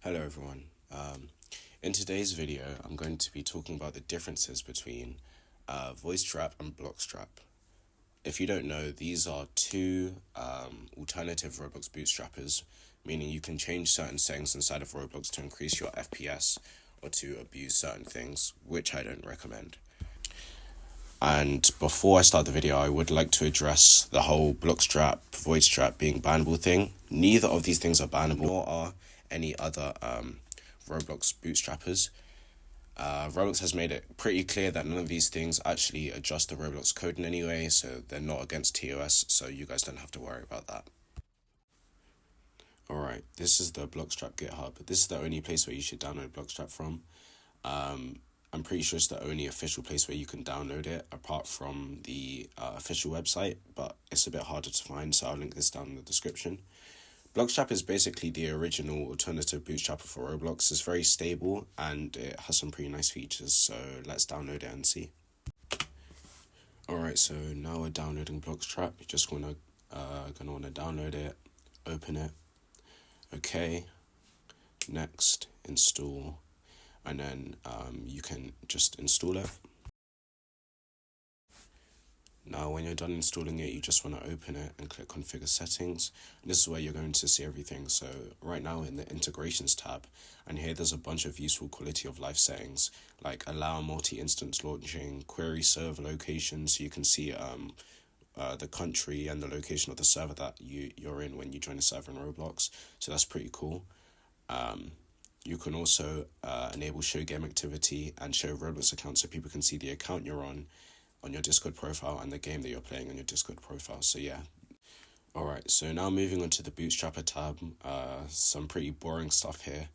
Hello everyone. In today's video, I'm going to be talking about the differences between Voidstrap and Bloxstrap. If you don't know, these are two alternative Roblox bootstrappers, meaning you can change certain settings inside of Roblox to increase your FPS or to abuse certain things, which I don't recommend. And before I start the video, I would like to address the whole Bloxstrap, Voidstrap being bannable thing. Neither of these things are bannable, nor are any other Roblox bootstrappers. Roblox has made it pretty clear that none of these things actually adjust the Roblox code in any way, so they're not against TOS, so you guys don't have to worry about that. Alright, this is the Bloxstrap GitHub. This is the only place where you should download Bloxstrap from. I'm pretty sure it's the only official place where you can download it, apart from the official website, but it's a bit harder to find, so I'll link this down in the description. Bloxstrap is basically the original alternative bootstrapper for Roblox. It's very stable and it has some pretty nice features, so let's download it and see. Alright, so now we're downloading Bloxstrap. You're just gonna wanna download it, open it, okay, next, install, and then you can just install it. Now, when you're done installing it, you just want to open it and click Configure Settings. And this is where you're going to see everything. So right now in the Integrations tab, and here there's a bunch of useful quality of life settings, like allow multi-instance launching, query server location, so you can see the country and the location of the server that you're in when you join a server in Roblox. So that's pretty cool. You can also enable show game activity and show Roblox account so people can see the account you're on your Discord profile and the game that you're playing on your Discord profile. So yeah. Alright, so now moving on to the Bootstrapper tab, some pretty boring stuff here.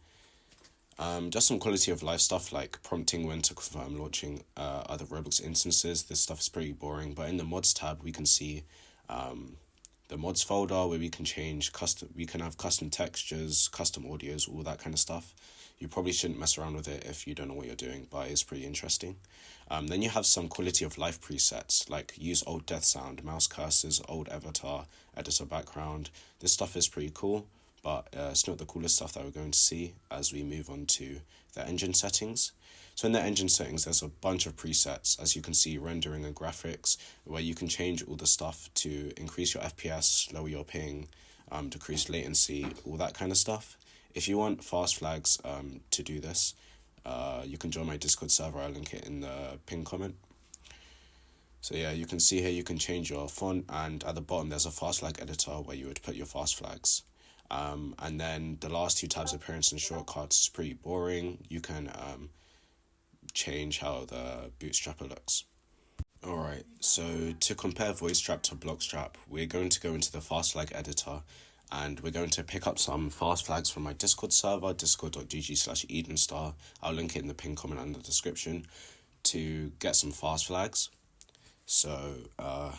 Just some quality of life stuff like prompting when to confirm launching other Roblox instances. This stuff is pretty boring, but in the mods tab we can see the mods folder where we can have custom textures, custom audios, all that kind of stuff. You probably shouldn't mess around with it if you don't know what you're doing, but it's pretty interesting. Then you have some quality of life presets, like use old death sound, mouse cursors, old avatar, editor background. This stuff is pretty cool, but it's not the coolest stuff that we're going to see as we move on to the engine settings. So in the engine settings, there's a bunch of presets, as you can see, rendering and graphics, where you can change all the stuff to increase your FPS, lower your ping, decrease latency, all that kind of stuff. If you want fast flags to do this, you can join my Discord server. I'll link it in the pinned comment. So yeah, you can see here you can change your font, and at the bottom there's a fast flag editor where you would put your fast flags. And then the last two tabs, appearance and shortcuts, is pretty boring. You can change how the bootstrapper looks. Alright, so to compare Voidstrap to Bloxstrap, we're going to go into the fast flag editor, and we're going to pick up some fast flags from my Discord server, discord.gg/edenstar. I'll link it in the pinned comment and the description to get some fast flags. So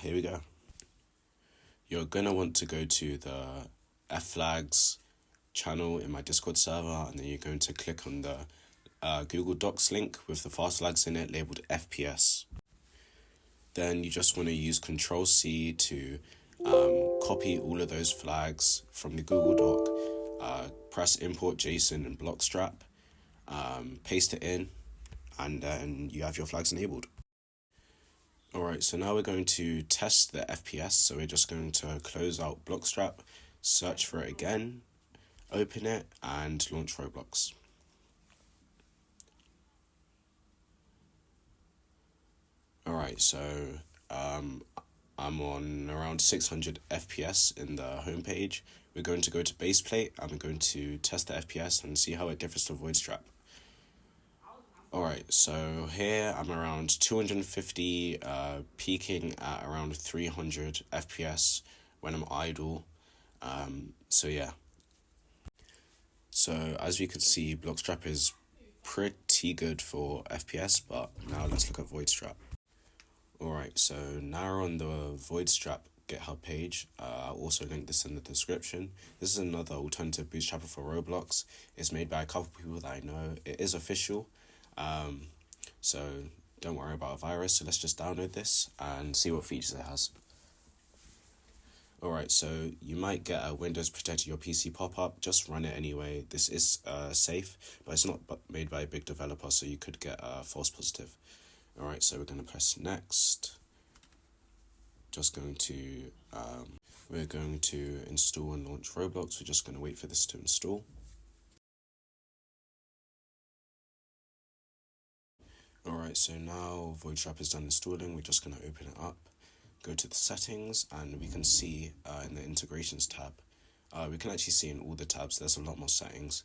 here we go. You're going to want to go to the F-Flags channel in my Discord server, and then you're going to click on the Google Docs link with the fast flags in it labeled FPS. Then you just want to use Control-C to copy all of those flags from the Google Doc, press import JSON and Bloxstrap, paste it in, and then you have your flags enabled. Alright, so now we're going to test the FPS, so we're just going to close out Bloxstrap, search for it again, open it, and launch Roblox. Alright, so I'm on around 600 FPS in the homepage. We're going to go to baseplate and we're going to test the FPS and see how it differs to Voidstrap. Alright, so here I'm around 250, peaking at around 300 FPS when I'm idle. So yeah. So as we can see, Bloxstrap is pretty good for FPS, but now let's look at Voidstrap. Alright, so now we're on the Voidstrap GitHub page. I'll also link this in the description. This is another alternative bootstrapper for Roblox. It's made by a couple of people that I know. It is official, so don't worry about a virus. So let's just download this and see what features it has. Alright, so you might get a Windows protected your PC pop-up. Just run it anyway. This is safe, but it's not made by a big developer, so you could get a false positive. Alright, so we're going to press next. Just going to we're going to install and launch Roblox. We're just going to wait for this to install. Alright, so now Voidstrap is done installing. We're just going to open it up, go to the settings, and we can see in the integrations tab, we can actually see in all the tabs there's a lot more settings.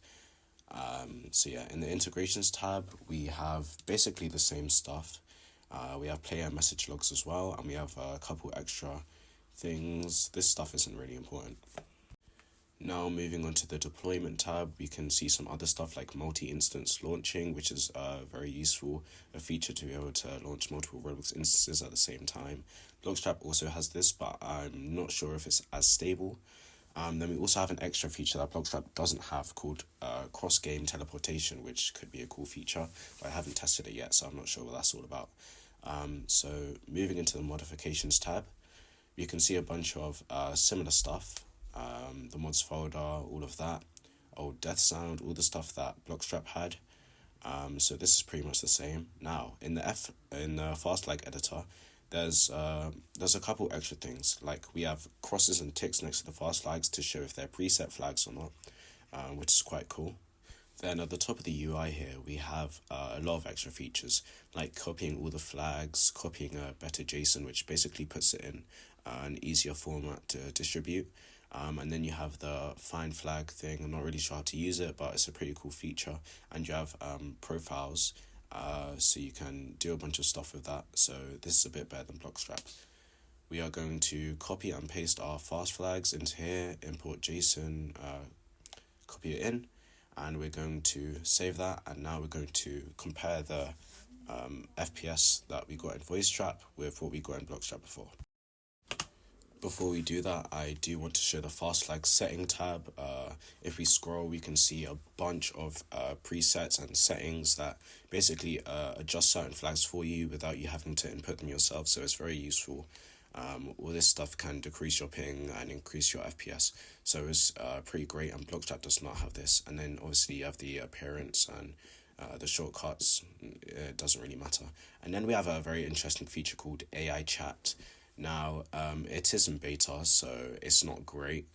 So yeah, in the integrations tab, we have basically the same stuff. We have player message logs as well, and we have a couple extra things. This stuff isn't really important. Now moving on to the deployment tab, we can see some other stuff like multi-instance launching, which is very useful, a feature to be able to launch multiple Roblox instances at the same time. Bloxstrap also has this, but I'm not sure if it's as stable. Then we also have an extra feature that Bloxstrap doesn't have called cross-game teleportation, which could be a cool feature, but I haven't tested it yet, so I'm not sure what that's all about. So moving into the modifications tab, you can see a bunch of similar stuff. The mods folder, all of that, old death sound, all the stuff that Bloxstrap had. So this is pretty much the same. Now in the fast flag editor, there's a couple extra things, like we have crosses and ticks next to the fast flags to show if they're preset flags or not, which is quite cool. Then at the top of the UI here, we have a lot of extra features, like copying all the flags, copying a better JSON, which basically puts it in an easier format to distribute. And then you have the find flag thing. I'm not really sure how to use it, but it's a pretty cool feature. And you have profiles, so you can do a bunch of stuff with that. So this is a bit better than Bloxstrap. We are going to copy and paste our fast flags into here, import JSON, copy it in, and we're going to save that. And now we're going to compare the FPS that we got in Voidstrap with what we got in Bloxstrap before. Before we do that, I do want to show the fast flag setting tab. If we scroll, we can see a bunch of presets and settings that basically adjust certain flags for you without you having to input them yourself, so it's very useful. All this stuff can decrease your ping and increase your FPS, so it's pretty great, and Bloxstrap does not have this. And then obviously you have the appearance and the shortcuts. It doesn't really matter. And then we have a very interesting feature called AI chat. Now, it is in beta, so it's not great,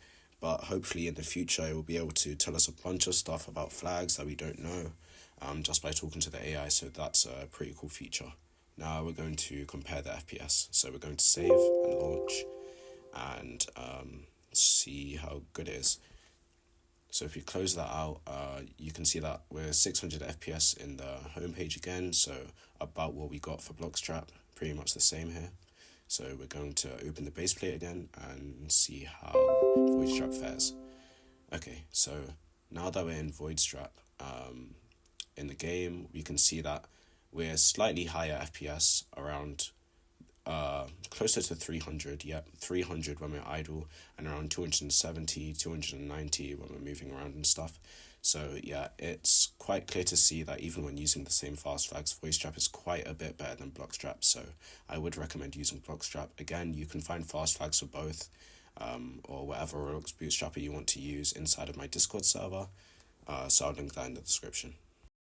but hopefully in the future it will be able to tell us a bunch of stuff about flags that we don't know, just by talking to the AI, so that's a pretty cool feature. Now we're going to compare the FPS, so we're going to save and launch, and see how good it is. So if we close that out, you can see that we're 600 FPS in the homepage again, so about what we got for Bloxstrap, pretty much the same here. So we're going to open the base plate again and see how Voidstrap fares. Okay, so now that we're in Voidstrap, in the game, we can see that we're slightly higher FPS, around closer to 300, yep, 300 when we're idle, and around 270, 290 when we're moving around and stuff. So yeah, it's quite clear to see that even when using the same fast flags, Voidstrap is quite a bit better than Bloxstrap, so I would recommend using Bloxstrap. Again, you can find fast flags for both, or whatever Roblox bootstrapper you want to use inside of my Discord server, so I'll link that in the description.